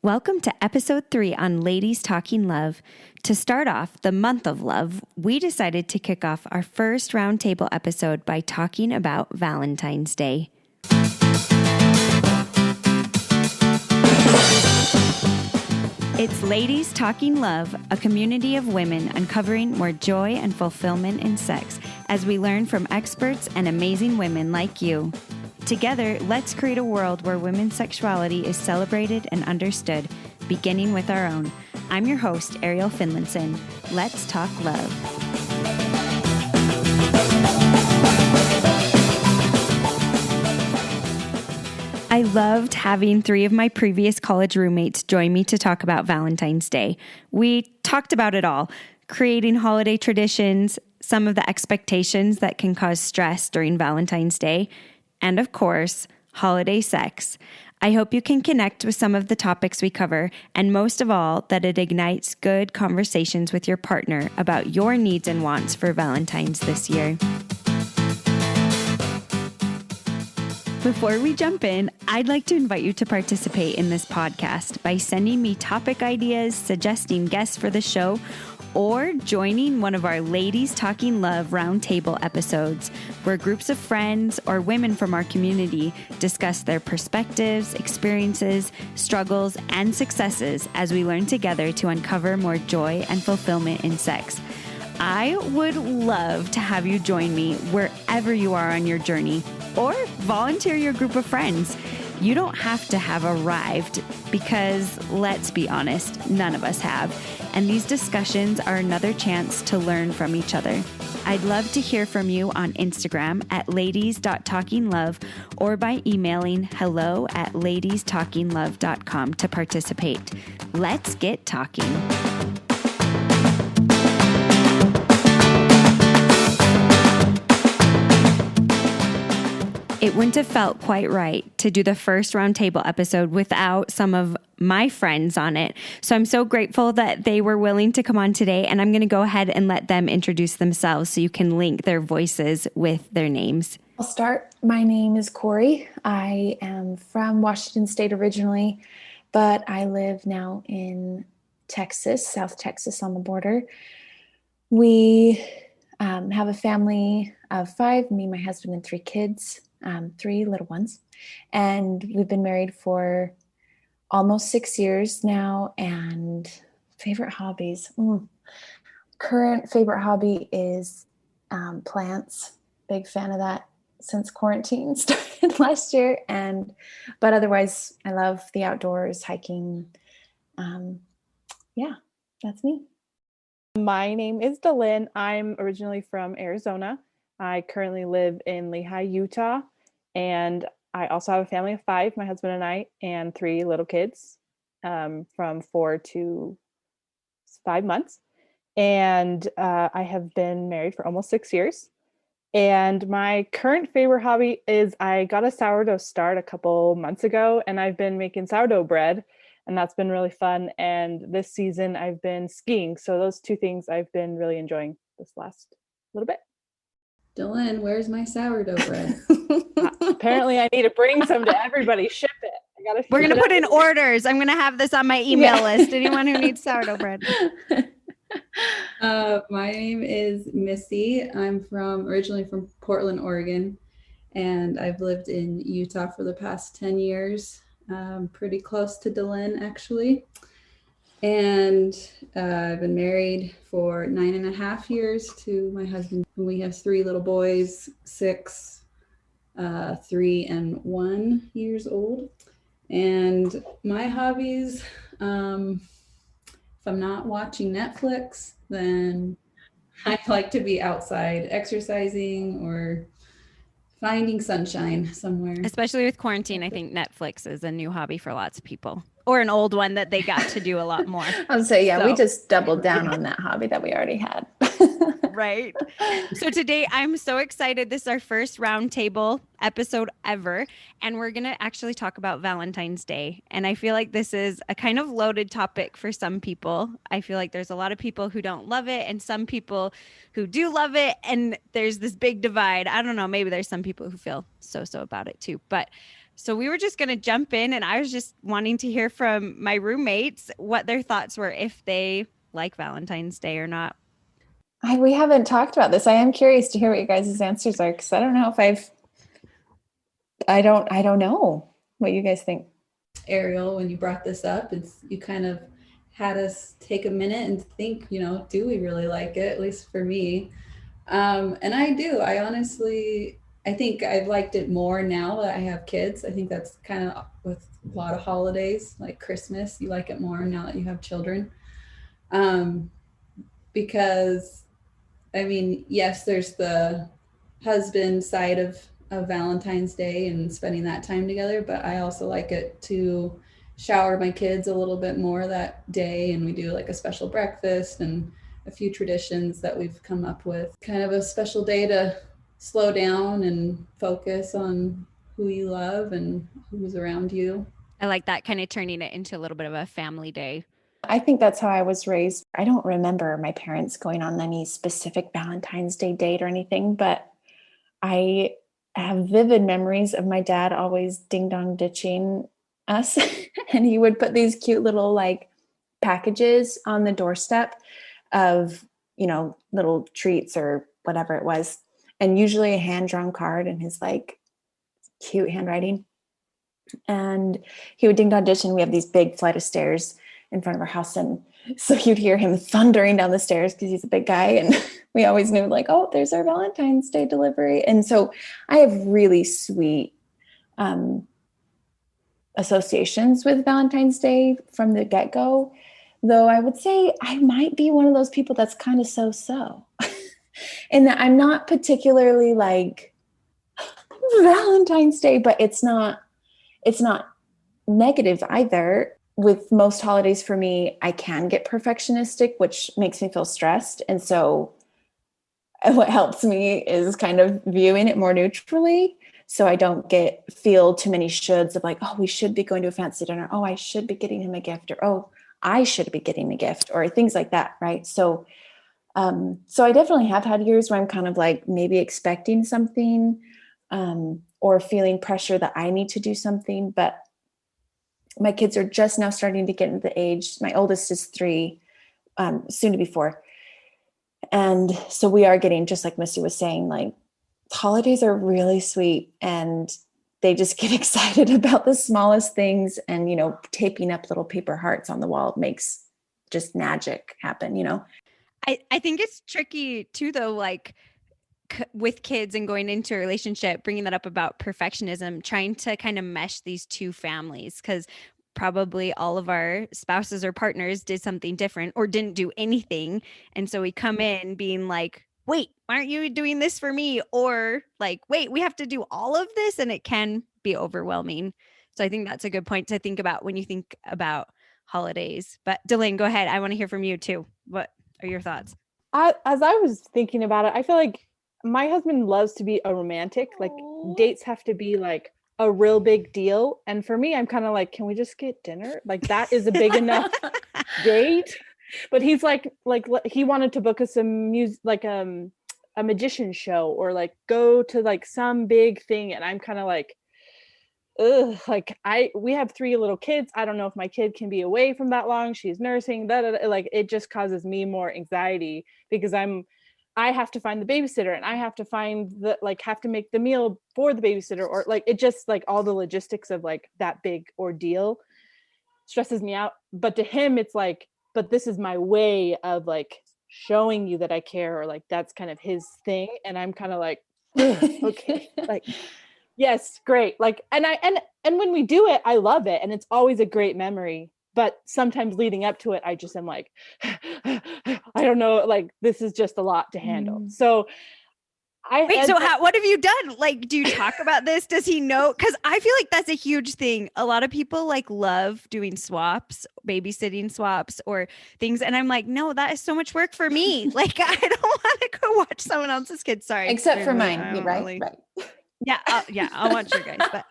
Welcome to episode 3 on Ladies Talking Love. To start off the month of love, we decided to kick off our first roundtable episode by talking about Valentine's Day. It's Ladies Talking Love, a community of women uncovering more joy and fulfillment in sex as we learn from experts and amazing women like you. Together, let's create a world where women's sexuality is celebrated and understood, beginning with our own. I'm your host, Ariel Finlinson. Let's talk love. I loved having 3 of my previous college roommates join me to talk about Valentine's Day. We talked about it all, creating holiday traditions, some of the expectations that can cause stress during Valentine's Day, and of course, holiday sex. I hope you can connect with some of the topics we cover, and most of all, that it ignites good conversations with your partner about your needs and wants for Valentine's this year. Before we jump in, I'd like to invite you to participate in this podcast by sending me topic ideas, suggesting guests for the show, or joining one of our Ladies Talking Love roundtable episodes, where groups of friends or women from our community discuss their perspectives, experiences, struggles, and successes as we learn together to uncover more joy and fulfillment in sex. I would love to have you join me wherever you are on your journey, or volunteer your group of friends. You don't have to have arrived because, let's be honest, none of us have. And these discussions are another chance to learn from each other. I'd love to hear from you on Instagram at ladies.talkinglove or by emailing hello@ladiestalkinglove.com to participate. Let's get talking. It wouldn't have felt quite right to do the first roundtable episode without some of my friends on it. So I'm so grateful that they were willing to come on today, and I'm going to go ahead and let them introduce themselves so you can link their voices with their names. I'll start. My name is Corey. I am from Washington State originally, but I live now in Texas, South Texas on the border. We have a family of 5, me, my husband, and 3 kids. 3 little ones, and we've been married for almost 6 years now. And favorite hobbies, current favorite hobby is plants. Big fan of that since quarantine started last year. But otherwise, I love the outdoors, hiking. That's me. My name is Delyn. I'm originally from Arizona. I currently live in Lehigh, Utah, and I also have a family of 5, my husband and I, and 3 little kids from 4 to 5 months. And I have been married for almost 6 years. And my current favorite hobby is I got a sourdough start a couple months ago, and I've been making sourdough bread, and that's been really fun. And this season I've been skiing. So those 2 things I've been really enjoying this last little bit. Dylan, where's my sourdough bread? Apparently, I need to bring some to everybody. Ship it. We're going to put in orders. I'm going to have this on my email list. Anyone who needs sourdough bread. My name is Missy. I'm originally from Portland, Oregon, and I've lived in Utah for the past 10 years. Pretty close to Dylan, actually. And I've been married for 9.5 years to my husband. We have 3 little boys, 6, 3, and 1 years old. And my hobbies, if I'm not watching Netflix, then I like to be outside exercising or finding sunshine somewhere. Especially with quarantine, I think Netflix is a new hobby for lots of people. Or an old one that they got to do a lot more. I would say, we just doubled down on that hobby that we already had. Right. So today I'm so excited. This is our first roundtable episode ever. And we're going to actually talk about Valentine's Day. And I feel like this is a kind of loaded topic for some people. I feel like there's a lot of people who don't love it and some people who do love it. And there's this big divide. I don't know. Maybe there's some people who feel so about it too. But So we were just going to jump in, and I was just wanting to hear from my roommates what their thoughts were, if they like Valentine's Day or not. We haven't talked about this. I am curious to hear what you guys' answers are, because I don't know if I don't know what you guys think. Ariel, when you brought this up, you kind of had us take a minute and think, do we really like it? At least for me. And I do. I think I've liked it more now that I have kids. I think that's kind of with a lot of holidays, like Christmas, you like it more now that you have children. Because, I mean, yes, there's the husband side of Valentine's Day and spending that time together, but I also like it to shower my kids a little bit more that day, and we do like a special breakfast and a few traditions that we've come up with. Kind of a special day to slow down and focus on who you love and who's around you. I like that, kind of turning it into a little bit of a family day. I think that's how I was raised. I don't remember my parents going on any specific Valentine's Day date or anything, but I have vivid memories of my dad always ding dong ditching us. And he would put these cute little like packages on the doorstep of, little treats or whatever it was. And usually a hand-drawn card in his like cute handwriting. And he would ding dong ditch, and we have these big flight of stairs in front of our house. And so you'd hear him thundering down the stairs because he's a big guy. And we always knew like, oh, there's our Valentine's Day delivery. And so I have really sweet associations with Valentine's Day from the get-go. Though I would say I might be one of those people that's kind of so-so. In that I'm not particularly like Valentine's Day, but it's not negative either. With most holidays for me, I can get perfectionistic, which makes me feel stressed. And so what helps me is kind of viewing it more neutrally. So I don't feel too many shoulds of like, oh, we should be going to a fancy dinner. Oh, I should be getting him a gift, or, oh, I should be getting a gift, or things like that. Right. So I definitely have had years where I'm kind of like maybe expecting something, or feeling pressure that I need to do something. But my kids are just now starting to get into the age. My oldest is 3, soon to be 4. And so we are getting, just like Missy was saying, like holidays are really sweet, and they just get excited about the smallest things. And, taping up little paper hearts on the wall makes just magic happen, I think it's tricky too, though, like with kids and going into a relationship, bringing that up about perfectionism, trying to kind of mesh these two families, because probably all of our spouses or partners did something different or didn't do anything. And so we come in being like, wait, why aren't you doing this for me? Or like, wait, we have to do all of this. And it can be overwhelming. So I think that's a good point to think about when you think about holidays. But Delane, go ahead. I want to hear from you too. What are your thoughts? As I was thinking about it, I feel like my husband loves to be a romantic. Like dates have to be like a real big deal. And for me, I'm kind of like, can we just get dinner? Like that is a big enough date. But he's like he wanted to book us some music, like a magician show, or like go to like some big thing. And I'm kind of like, ugh, like we have 3 little kids. I don't know if my kid can be away from that long. She's nursing, like it just causes me more anxiety, because I have to find the babysitter, and I have to have to make the meal for the babysitter, or like it just like all the logistics of like that big ordeal stresses me out. But to him, it's like, but this is my way of like showing you that I care, or like that's kind of his thing. And I'm kind of like, okay, like, yes, great. Like, and when we do it, I love it. And it's always a great memory. But sometimes leading up to it, I just am like, I don't know, like this is just a lot to handle. So what have you done? Like, do you talk about this? Does he know? Because I feel like that's a huge thing. A lot of people like love doing swaps, babysitting swaps or things. And I'm like, no, that is so much work for me. Like, I don't want to go watch someone else's kids. Sorry. Except for mine. Right. Yeah, I'll watch your guys. But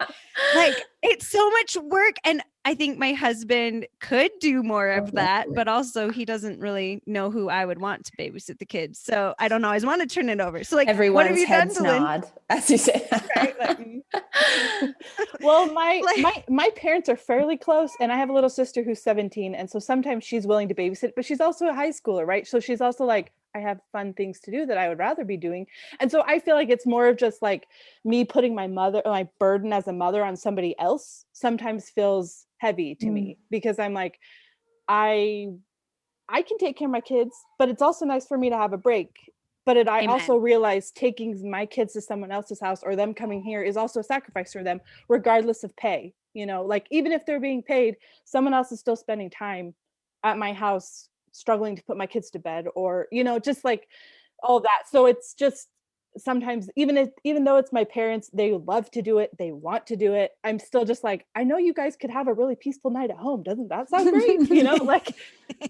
like, it's so much work, and I think my husband could do more of that, but also he doesn't really know who I would want to babysit the kids. So I don't know. I just want to turn it over. So like, what have Everyone's you done, heads Dylan? nod as you say that. Right? Like, Well, my parents are fairly close, and I have a little sister who's 17, and so sometimes she's willing to babysit, but she's also a high schooler, right? So she's also like, I have fun things to do that I would rather be doing. And so I feel like it's more of just like me putting my burden as a mother on somebody else sometimes feels heavy to me, because I'm like, I can take care of my kids, but it's also nice for me to have a break. But I also realize taking my kids to someone else's house or them coming here is also a sacrifice for them, regardless of pay. Like even if they're being paid, someone else is still spending time at my house struggling to put my kids to bed, or just like all that. So it's just sometimes, even though it's my parents, they love to do it, they want to do it, I'm still just like, I know you guys could have a really peaceful night at home, doesn't that sound great? Like,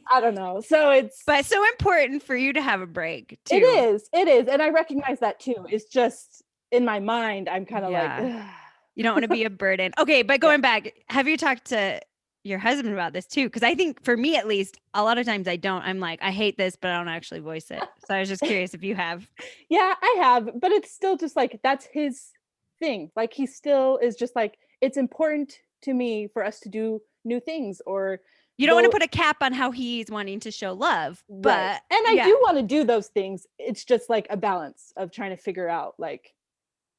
I don't know. So but so important for you to have a break too. It is, and I recognize that too. It's just in my mind, I'm kind of like, ugh. You don't want to be a burden. Okay, but going back, have you talked to your husband about this too? Because I think for me, at least, a lot of times I don't. I'm like, I hate this, but I don't actually voice it. So I was just curious if you have. Yeah, I have, but it's still just like, that's his thing. Like, he still is just like, it's important to me for us to do new things, or you don't want to put a cap on how he's wanting to show love, but right. And I do want to do those things. It's just like a balance of trying to figure out, like,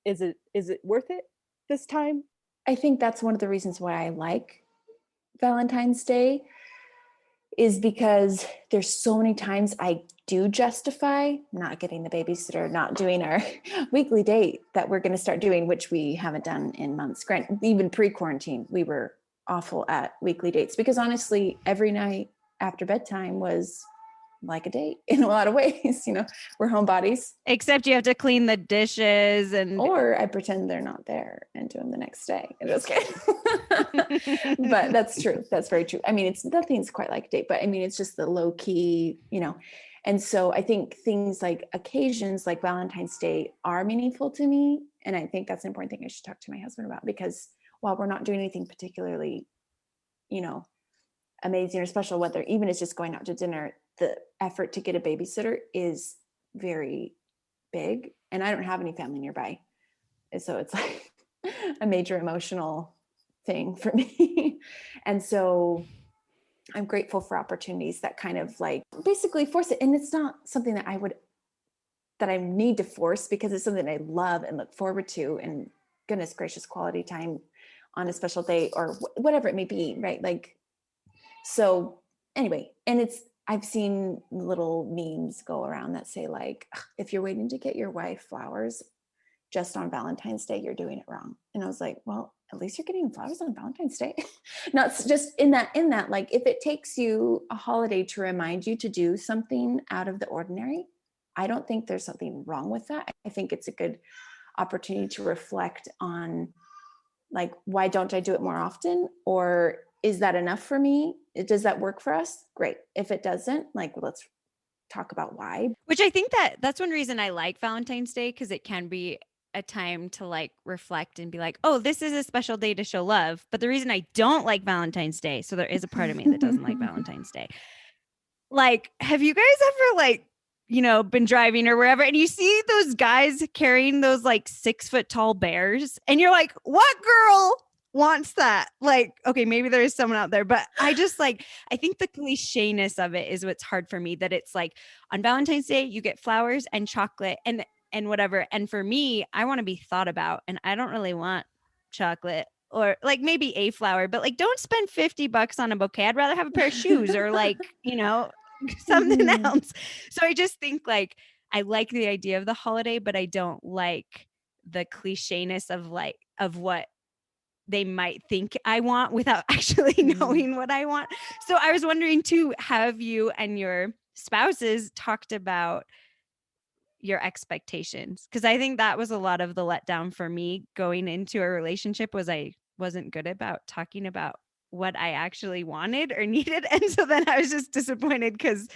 is it worth it this time? I think that's one of the reasons why I like Valentine's Day, is because there's so many times I do justify not getting the babysitter, not doing our weekly date that we're going to start doing, which we haven't done in months. Even pre-quarantine, we were awful at weekly dates, because honestly, every night after bedtime was like a date in a lot of ways. We're homebodies. Except you have to clean the dishes, or I pretend they're not there and do them the next day. I'm just kidding. But that's true. That's very true. I mean, nothing's quite like a date, but I mean, it's just the low key, And so I think things like occasions like Valentine's Day are meaningful to me. And I think that's an important thing I should talk to my husband about, because while we're not doing anything particularly, amazing or special, whether even it's just going out to dinner, the effort to get a babysitter is very big. And I don't have any family nearby. And so it's like a major emotional thing for me. And so I'm grateful for opportunities that kind of like basically force it. And it's not something that I need to force, because it's something I love and look forward to, and goodness gracious, quality time on a special day or whatever it may be. Right. Like, so anyway, and I've seen little memes go around that say like, if you're waiting to get your wife flowers just on Valentine's Day, you're doing it wrong. And I was like, well, at least you're getting flowers on Valentine's Day. Not just in that, like, if it takes you a holiday to remind you to do something out of the ordinary, I don't think there's something wrong with that. I think it's a good opportunity to reflect on, like, why don't I do it more often? Or is that enough for me? Does that work for us? Great. If it doesn't, like, let's talk about why. Which I think that's one reason I like Valentine's Day, because it can be a time to like reflect and be like, oh, this is a special day to show love. But the reason I don't like Valentine's Day, so there is a part of me that doesn't like Valentine's Day. Like, have you guys ever like, been driving or wherever, and you see those guys carrying those like 6 foot tall bears, and you're like, what girl wants that? Like, okay, maybe there is someone out there, but I just like, I think the clichéness of it is what's hard for me, that it's like on Valentine's Day, you get flowers and chocolate and whatever. And for me, I want to be thought about, and I don't really want chocolate or like maybe a flower, but like, don't spend $50 on a bouquet. I'd rather have a pair of shoes or like, something else. So I just think like, I like the idea of the holiday, but I don't like the clichéness of what they might think I want without actually knowing what I want. So I was wondering too, have you and your spouses talked about your expectations? Because I think that was a lot of the letdown for me going into a relationship, was I wasn't good about talking about what I actually wanted or needed. And so then I was just disappointed because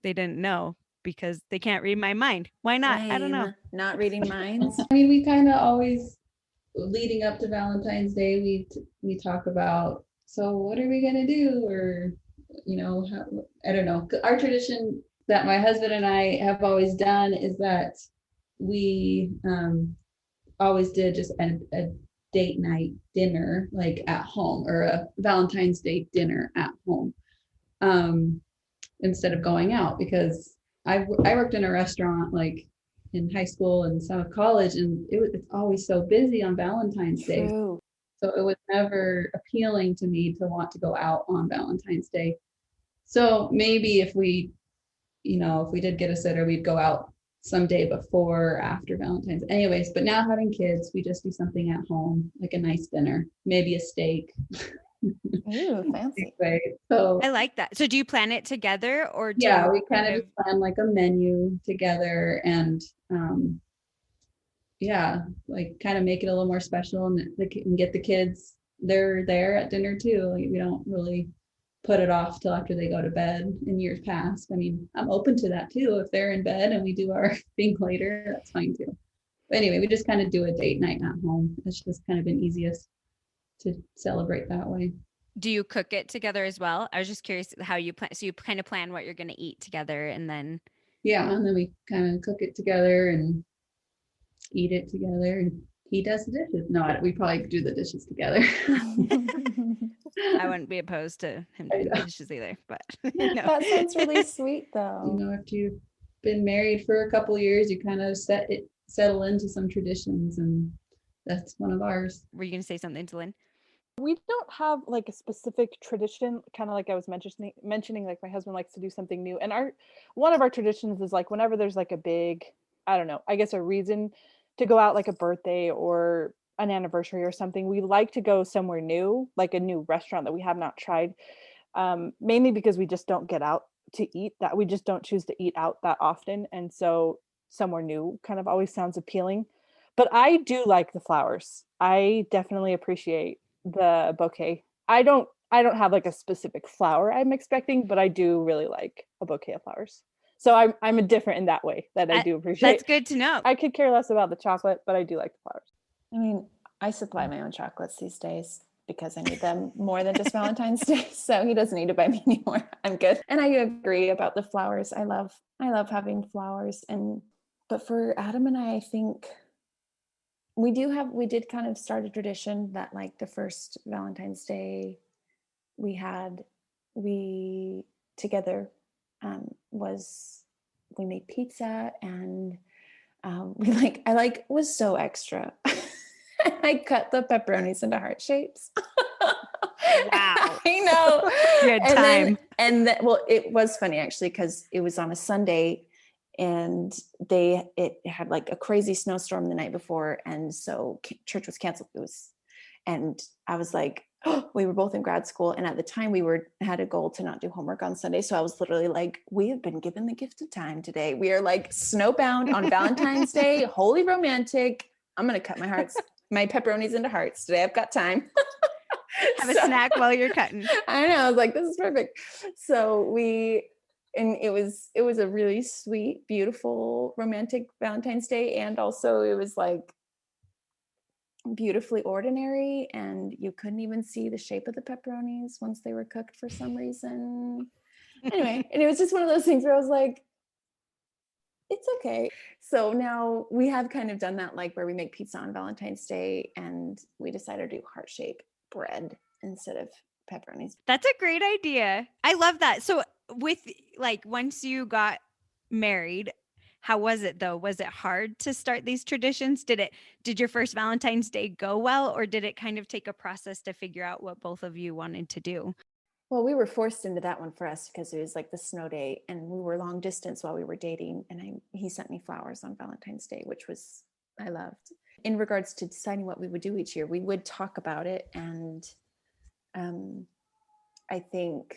they didn't know, because they can't read my mind. Why not? I don't know. Not reading minds. I mean, we kind of always leading up to Valentine's Day, we talk about, so what are we gonna do, or I don't know. Our tradition that my husband and I have always done is that we always did just a date night dinner, like at home, or a Valentine's Day dinner at home, instead of going out, because I worked in a restaurant like in high school and some of college, and it's always so busy on Valentine's Day. True. So it was never appealing to me to want to go out on Valentine's Day. So maybe if we did get a sitter, we'd go out someday before or after Valentine's. Anyways, but now having kids, we just do something at home, like a nice dinner, maybe a steak. Ooh, fancy. So I like that. So do you plan it together, or do yeah, you we kind of plan like a menu together, and like kind of make it a little more special, and get the kids, they're there at dinner too. Like, we don't really put it off till after they go to bed in years past. I mean, I'm open to that too. If they're in bed and we do our thing later, that's fine too. But anyway, we just kind of do a date night at home. It's just kind of been easiest to celebrate that way. Do you cook it together as well? I was just curious how you plan. So you kind of plan what you're going to eat together, and then and then we kind of cook it together and eat it together, and he does the dishes. No, we probably do the dishes together. I wouldn't be opposed to him doing the dishes either, but That sounds really sweet though. After you've been married for a couple of years, you kind of settle into some traditions, and that's one of ours. Were you going to say something to Lynn? We don't have like a specific tradition, kind of like I was mentioning, like my husband likes to do something new. And one of our traditions is like whenever there's like a big, I don't know, I guess a reason to go out, like a birthday or an anniversary or something, we like to go somewhere new, like a new restaurant that we have not tried, mainly because we just don't get out to eat, that we just don't choose to eat out that often. And so somewhere new kind of always sounds appealing. But I do like the flowers. I definitely appreciate the bouquet. I don't have like a specific flower I'm expecting, but I do really like a bouquet of flowers. So I'm different in that way, that I do appreciate. That's good to know. I could care less about the chocolate, but I do like the flowers. I mean, I supply my own chocolates these days because I need them more than just Valentine's Day. So he doesn't need to buy me anymore. I'm good. And I agree about the flowers. I love having flowers. But for Adam and I think we did kind of start a tradition that like the first Valentine's Day we together we made pizza, and I was so extra. I cut the pepperonis into heart shapes. Wow. I know. Good time. Well, it was funny actually, because it was on a Sunday, and it had like a crazy snowstorm the night before, and so church was canceled. And I was like, we were both in grad school, and at the time we had a goal to not do homework on Sunday. So I was literally like, we have been given the gift of time today. We are like snowbound on Valentine's Day, holy romantic. I'm gonna cut my pepperonis into hearts today. I've got time. Have a snack while you're cutting. I know. I was like, this is perfect. So it was a really sweet, beautiful, romantic Valentine's Day. And also it was like beautifully ordinary, and you couldn't even see the shape of the pepperonis once they were cooked for some reason. Anyway, and it was just one of those things where I was like, it's okay. So now we have kind of done that, like where we make pizza on Valentine's Day, and we decided to do heart-shaped bread instead of pepperonis. That's a great idea. I love that. So with like, once you got married, how was it though? Was it hard to start these traditions? Did your first Valentine's Day go well, or did it kind of take a process to figure out what both of you wanted to do? Well, we were forced into that one for us because it was like the snow day, and we were long distance while we were dating, and he sent me flowers on Valentine's Day, which I loved. In regards to deciding what we would do each year, we would talk about it, and I think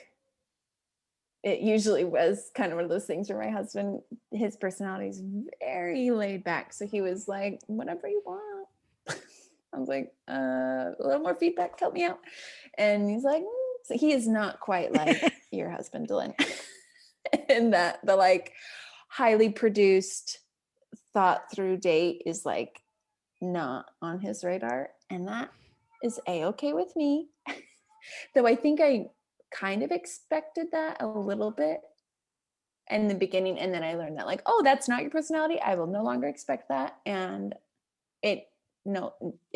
it usually was kind of one of those things where my husband, his personality is very laid back. So he was like, whatever you want. I was like, a little more feedback, help me out. And he's like, so he is not quite like your husband, Dylan, in that the like highly produced, thought through date is like not on his radar, and that is a-okay with me. Though I think I kind of expected that a little bit in the beginning, and then I learned that, like, oh, that's not your personality. I will no longer expect that, and it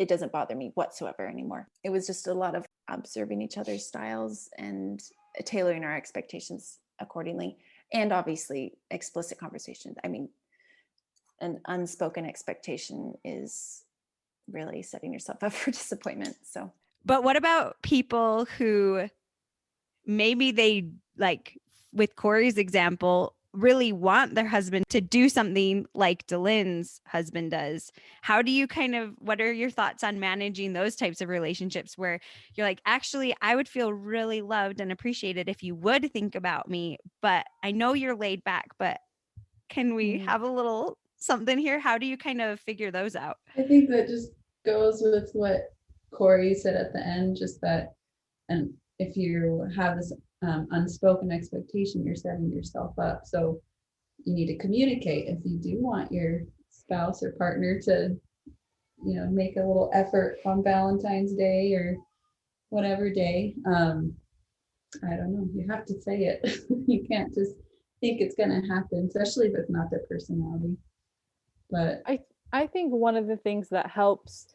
doesn't bother me whatsoever anymore. It was just a lot of observing each other's styles and tailoring our expectations accordingly, and obviously explicit conversations. I mean, an unspoken expectation is really setting yourself up for disappointment. So, but what about people who maybe they, like with Corey's example, really want their husband to do something like Delyn's husband does? How do you what are your thoughts on managing those types of relationships where you're like, actually, I would feel really loved and appreciated if you would think about me, but I know you're laid back, but can we have a little something here? How do you kind of figure those out? I think that just goes with what Corey said at the end, just that, and if you have this unspoken expectation, you're setting yourself up. So you need to communicate. If you do want your spouse or partner to, make a little effort on Valentine's Day or whatever day, I don't know, you have to say it. You can't just think it's going to happen, especially if it's not their personality. But I think one of the things that helps,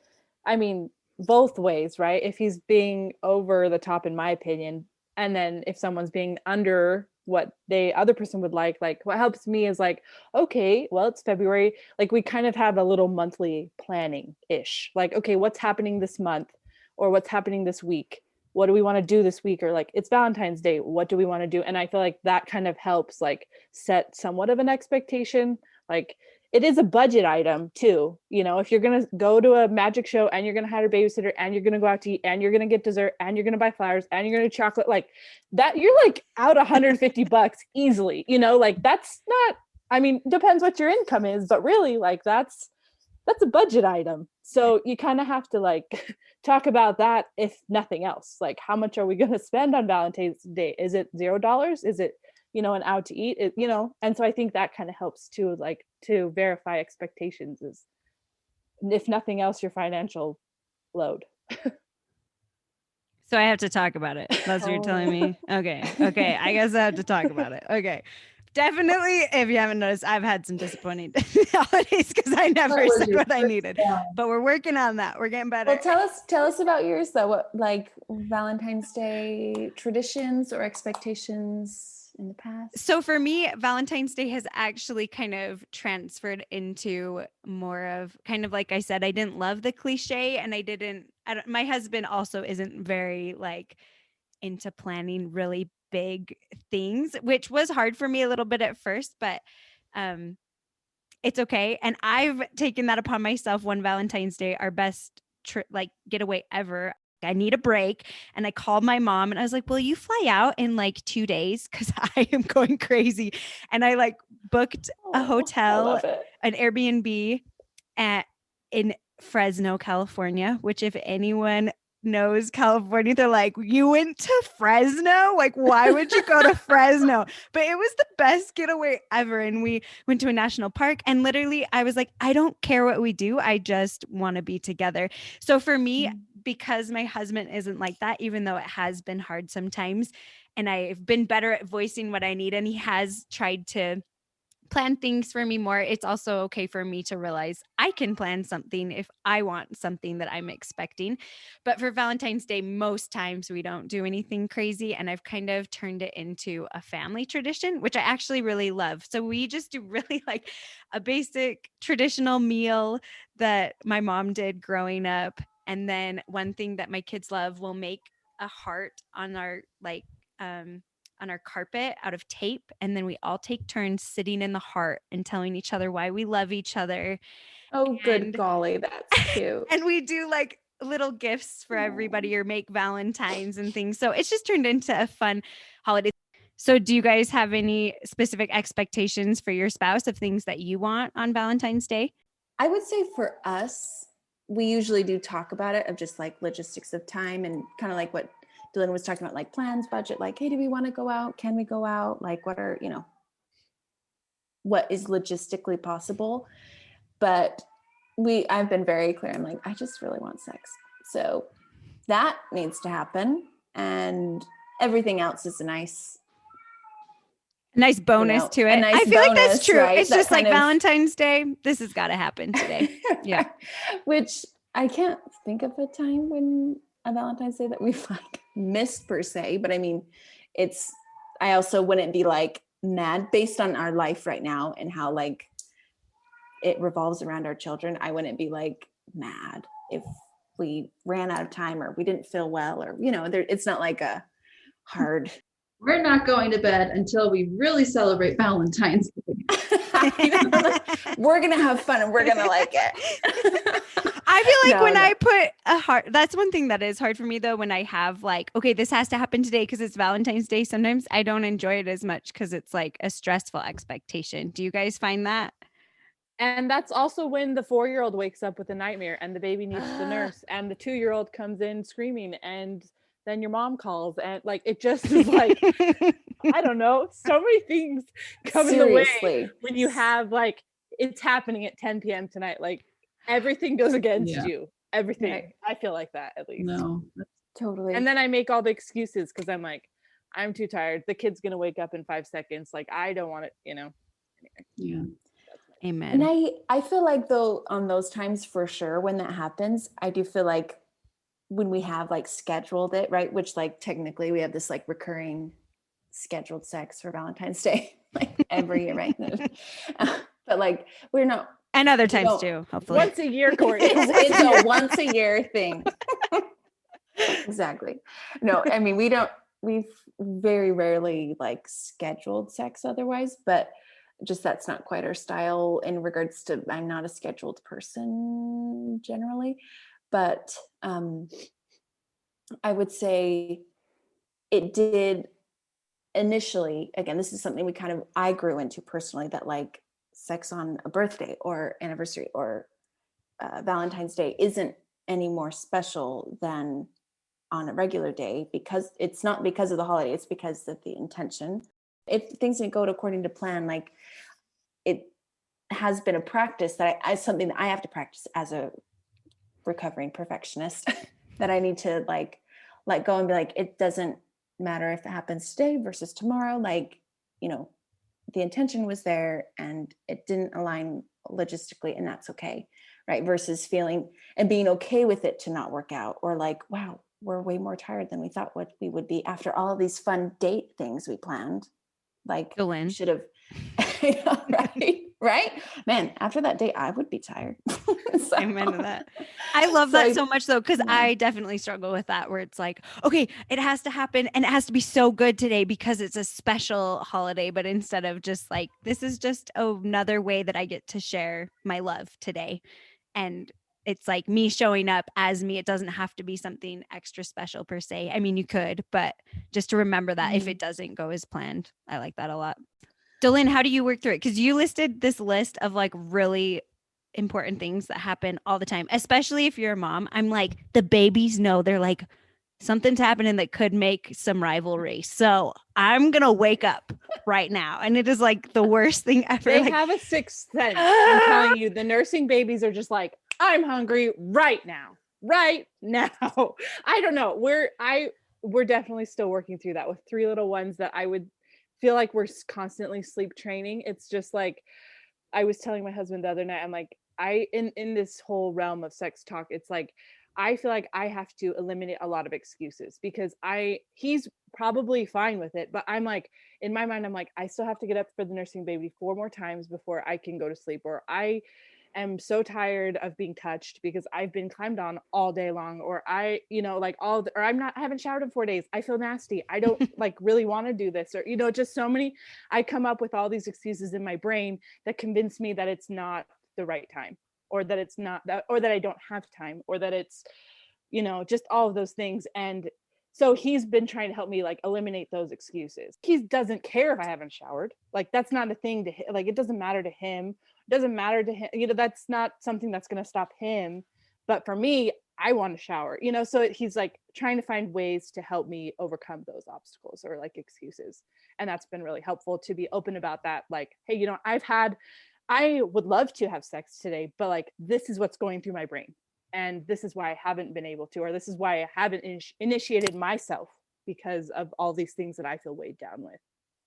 I mean, both ways, right? If he's being over the top, in my opinion, and then if someone's being under what the other person would like what helps me is like, okay, well, it's February. Like we kind of have a little monthly planning ish. Like, okay, what's happening this month or what's happening this week? What do we want to do this week? Or like, it's Valentine's Day. What do we want to do? And I feel like that kind of helps like set somewhat of an expectation. Like, it is a budget item too. If you're going to go to a magic show and you're going to hire a babysitter and you're going to go out to eat and you're going to get dessert and you're going to buy flowers and you're going to chocolate, like that, you're like out $150 easily, like that's not, I mean, depends what your income is, but really like that's a budget item. So you kind of have to like talk about that. If nothing else, like how much are we going to spend on Valentine's Day? Is it $0? Is it, an out to eat, and so I think that kind of helps too, like to verify expectations is, if nothing else, your financial load. So I have to talk about it. That's what you're telling me. Okay. I guess I have to talk about it. Okay. Definitely, if you haven't noticed, I've had some disappointing holidays because I never said what I needed. But we're working on that. We're getting better. Well, tell us about yours though. What, like Valentine's Day traditions or expectations in the past? So for me, Valentine's Day has actually kind of transferred into more of kind of like I said, I didn't love the cliche, and my husband also isn't very like into planning really big things, which was hard for me a little bit at first, but it's okay. And I've taken that upon myself. One Valentine's Day, our best getaway ever, I need a break. And I called my mom and I was like, will you fly out in like 2 days? Cause I am going crazy. And I like booked a hotel, an Airbnb in Fresno, California, which if anyone knows California, they're like, you went to Fresno? Like, why would you go to Fresno? But it was the best getaway ever. And we went to a national park, and literally I was like, I don't care what we do. I just want to be together. So for me, because my husband isn't like that, even though it has been hard sometimes, and I've been better at voicing what I need, and he has tried to plan things for me more, it's also okay for me to realize I can plan something if I want something that I'm expecting. But for Valentine's Day, most times we don't do anything crazy, and I've kind of turned it into a family tradition, which I actually really love. So we just do really like a basic traditional meal that my mom did growing up. And then one thing that my kids love, we'll make a heart on our on our carpet out of tape, and then we all take turns sitting in the heart and telling each other why we love each other. Oh, good golly, that's cute. And we do like little gifts for everybody, or make Valentines and things. So it's just turned into a fun holiday. So do you guys have any specific expectations for your spouse of things that you want on Valentine's Day? I would say for us, we usually do talk about it, of just like logistics of time, and kind of like what Dylan was talking about, like plans, budget, like, hey, do we want to go out? Can we go out? Like, what are, what is logistically possible? But I've been very clear. I'm like, I just really want sex. So that needs to happen. And everything else is a nice bonus to it. nice I feel like that's bonus, true. right? It's That just like kind of- Valentine's Day. This has got to happen today. Yeah. Which I can't think of a time when a Valentine's Day that we've like missed per se, but I mean, I also wouldn't be like mad based on our life right now and how like it revolves around our children. I wouldn't be like mad if we ran out of time or we didn't feel well or, it's not like a hard. We're not going to bed until we really celebrate Valentine's Day. We're going to have fun and we're going to like it. I feel like when I put a heart, that's one thing that is hard for me though, when I have like, okay, this has to happen today because it's Valentine's Day. Sometimes I don't enjoy it as much because it's like a stressful expectation. Do you guys find that? And that's also when the 4-year-old wakes up with a nightmare and the baby needs the nurse and the 2-year-old comes in screaming and then your mom calls and like, it just is like, I don't know. So many things come in the way when you have like, it's happening at 10 p.m. tonight. Like everything goes against you. Everything. Right. I feel like that at least. No, totally. And then I make all the excuses because I'm like, I'm too tired. The kid's going to wake up in 5 seconds. Like, I don't want it, Anyway. Yeah. Amen. And I feel like though on those times for sure, when that happens, I do feel like when we have like scheduled it, right? Which like technically we have this like recurring scheduled sex for Valentine's Day, like every year, right? But like we're not. And other times too, hopefully. Once a year, Corey. It's a once a year thing. Exactly. No, I mean, we've very rarely like scheduled sex otherwise, but just that's not quite our style in regards to, I'm not a scheduled person generally, but I would say it did initially, again, this is something I grew into personally, that like sex on a birthday or anniversary or Valentine's Day isn't any more special than on a regular day, because it's not because of the holiday, it's because of the intention. If things didn't go according to plan, like it has been a practice that something that I have to practice as a recovering perfectionist that I need to like let go and be like, it doesn't matter if it happens today versus tomorrow. Like, the intention was there and it didn't align logistically, and that's okay. Right. Versus feeling and being okay with it to not work out, or like, wow, we're way more tired than we thought we would be after all of these fun date things we planned. Like, should have, right? Man, after that date, I would be tired. So, amen to that. I love that so much though, because I definitely struggle with that, where it's like, okay, it has to happen and it has to be so good today because it's a special holiday. But instead of just like, this is just another way that I get to share my love today. And it's like me showing up as me. It doesn't have to be something extra special per se. I mean, you could, but just to remember that if it doesn't go as planned. I like that a lot. Dylan, how do you work through it? Because you listed this list of like really important things that happen all the time, especially if you're a mom. I'm like, the babies know, they're like, something's happening that could make some rivalry. So I'm going to wake up right now. And it is like the worst thing ever. They have a sixth sense. I'm telling you, the nursing babies are just like, I'm hungry right now. I don't know. We're definitely still working through that with 3 little ones that I would feel like we're constantly sleep training. It's just like, I was telling my husband the other night, I'm like, in this whole realm of sex talk, it's like, I feel like I have to eliminate a lot of excuses because he's probably fine with it, but I'm like, in my mind, I'm like, I still have to get up for the nursing baby 4 more times before I can go to sleep, or I am so tired of being touched because I've been climbed on all day long, or I haven't showered in 4 days. I feel nasty. I don't like really want to do this, or, just so many, I come up with all these excuses in my brain that convince me that it's not the right time, or that it's not that, or that I don't have time, or that it's, just all of those things. And so he's been trying to help me like eliminate those excuses. He doesn't care if I haven't showered. Like, that's not a thing to him. Like, it doesn't matter to him. It doesn't matter to him. That's not something that's going to stop him. But for me, I want to shower, so he's like trying to find ways to help me overcome those obstacles or like excuses. And that's been really helpful to be open about that. Like, hey, I would love to have sex today, but like, this is what's going through my brain. And this is why I haven't been able to, or this is why I haven't initiated myself, because of all these things that I feel weighed down with.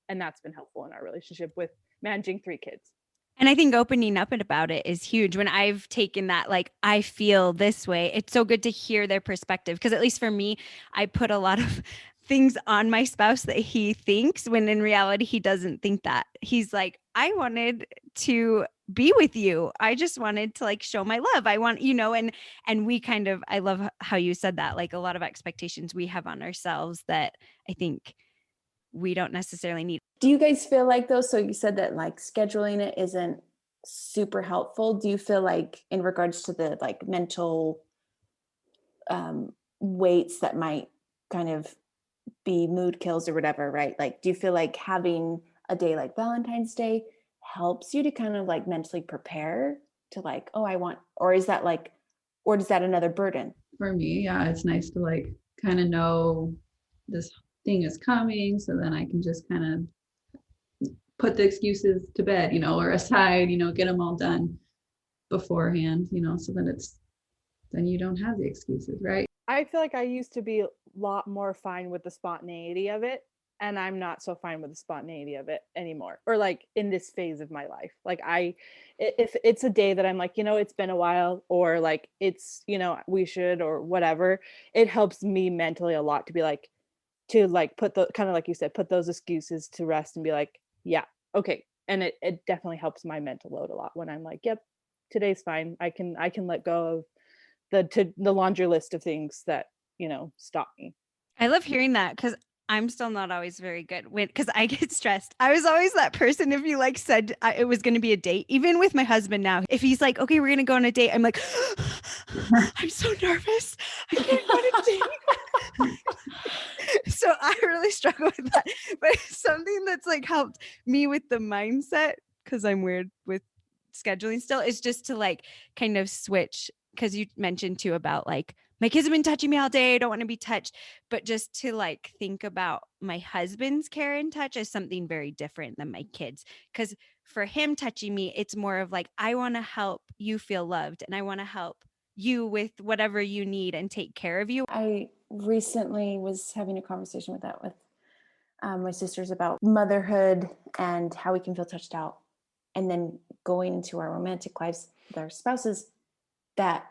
And that's been helpful in our relationship with managing 3 kids. And I think opening up about it is huge. When I've taken that, like, I feel this way, it's so good to hear their perspective. Because at least for me, I put a lot of things on my spouse that he thinks, when in reality, he doesn't think that. He's like, I wanted to be with you. I just wanted to like show my love. I want, and we kind of, I love how you said that, like a lot of expectations we have on ourselves that I think we don't necessarily need. Do you guys feel like though, so you said that like scheduling it isn't super helpful. Do you feel like in regards to the like mental weights that might kind of be mood kills or whatever, right? Like, do you feel like having a day like Valentine's Day helps you to kind of like mentally prepare to like, oh, I want, or is that like, or is that another burden? For me, yeah, it's nice to like kind of know this thing is coming, so then I can just kind of put the excuses to bed, or aside, get them all done beforehand, so then you don't have the excuses, right? I feel like I used to be a lot more fine with the spontaneity of it, and I'm not so fine with the spontaneity of it anymore, or like in this phase of my life. Like if it's a day that I'm like, it's been a while, or like it's, we should, or whatever, it helps me mentally a lot to be like, to like put the kind of like you said, put those excuses to rest and be like, yeah, okay. And it definitely helps my mental load a lot when I'm like, yep, today's fine. I can let go of the laundry list of things that stop me. I love hearing that, because I'm still not always very good because I get stressed. I was always that person, if you like said it was going to be a date, even with my husband now, if he's like, okay, we're going to go on a date, I'm like, I'm so nervous. I can't go on a date. So I really struggle with that. But something that's like helped me with the mindset, because I'm weird with scheduling still, is just to like kind of switch, because you mentioned too about like, my kids have been touching me all day, I don't want to be touched, but just to like think about my husband's care and touch as something very different than my kids. Because for him touching me, it's more of like, I want to help you feel loved, and I want to help you with whatever you need and take care of you. I recently was having a conversation with my sisters about motherhood and how we can feel touched out, and then going into our romantic lives with our spouses, that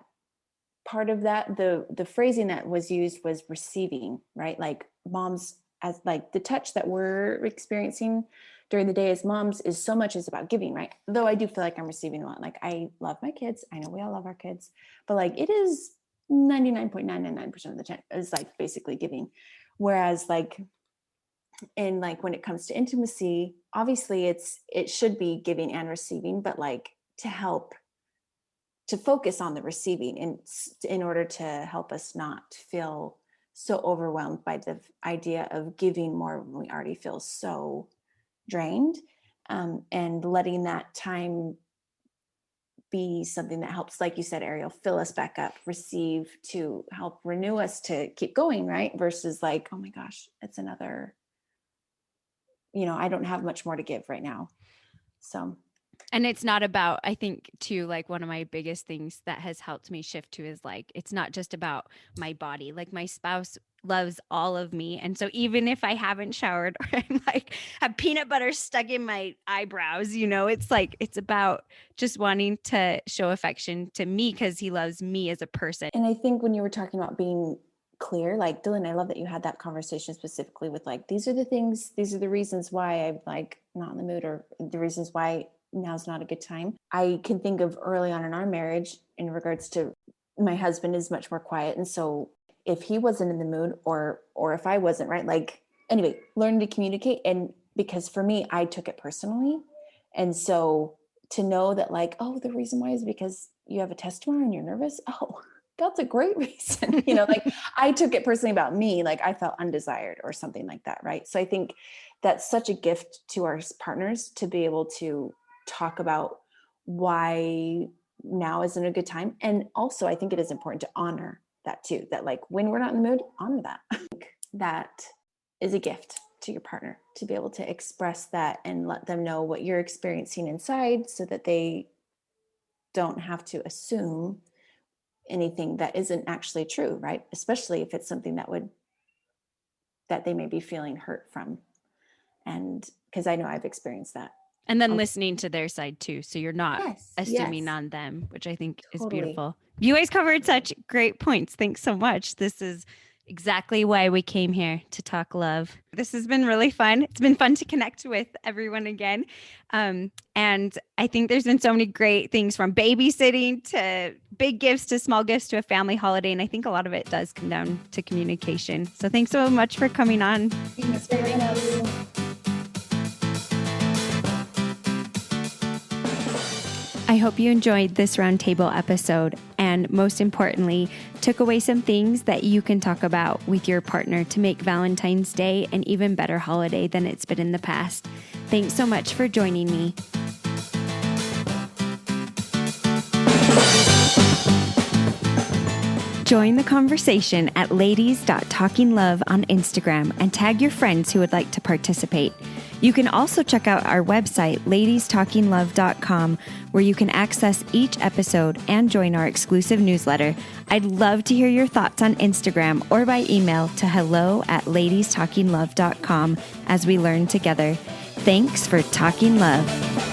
part of that, the phrasing that was used was receiving, right? Like moms, as like the touch that we're experiencing during the day as moms is so much is about giving, right? Though I do feel like I'm receiving a lot. Like I love my kids. I know we all love our kids, but like it is 99.999% of the time is like basically giving. Whereas like in like when it comes to intimacy, obviously it should be giving and receiving, but like to help to focus on the receiving in order to help us not feel so overwhelmed by the idea of giving more when we already feel so drained, and letting that time be something that helps, like you said, Ariel, fill us back up, receive, to help renew us to keep going, right? Versus like, oh my gosh, it's another, I don't have much more to give right now. So. And it's not about, I think too, like one of my biggest things that has helped me shift to is like, it's not just about my body. Like my spouse loves all of me. And so even if I haven't showered, or I'm like, have peanut butter stuck in my eyebrows, it's like, it's about just wanting to show affection to me because he loves me as a person. And I think when you were talking about being clear, like Dylan, I love that you had that conversation specifically with like, these are the reasons why I'm like not in the mood, or the reasons why now's not a good time. I can think of early on in our marriage in regards to my husband is much more quiet. And so if he wasn't in the mood, or if I wasn't, right, like anyway, learning to communicate. And because for me, I took it personally. And so to know that like, oh, the reason why is because you have a test tomorrow and you're nervous. Oh, that's a great reason. Like I took it personally about me, like I felt undesired or something like that. Right. So I think that's such a gift to our partners to be able to talk about why now isn't a good time. And also I think it is important to honor that too, that like when we're not in the mood, honor that. That is a gift to your partner, to be able to express that and let them know what you're experiencing inside so that they don't have to assume anything that isn't actually true, right? Especially if it's something that they may be feeling hurt from. And because I know I've experienced that. And then listening to their side too. So you're not assuming yes. on them, which I think is Totally. beautiful. You guys covered such great points. Thanks so much. This is exactly why we came here to talk love. This has been really fun. It's been fun to connect with everyone again. And I think there's been so many great things, from babysitting to big gifts to small gifts to a family holiday. And I think a lot of it does come down to communication. So thanks so much for coming on. Thanks for having us. I hope you enjoyed this roundtable episode, and most importantly, took away some things that you can talk about with your partner to make Valentine's Day an even better holiday than it's been in the past. Thanks so much for joining me. Join the conversation at ladies.talkinglove on Instagram and tag your friends who would like to participate. You can also check out our website, ladiestalkinglove.com, where you can access each episode and join our exclusive newsletter. I'd love to hear your thoughts on Instagram or by email to hello@ladiestalkinglove.com as we learn together. Thanks for talking love.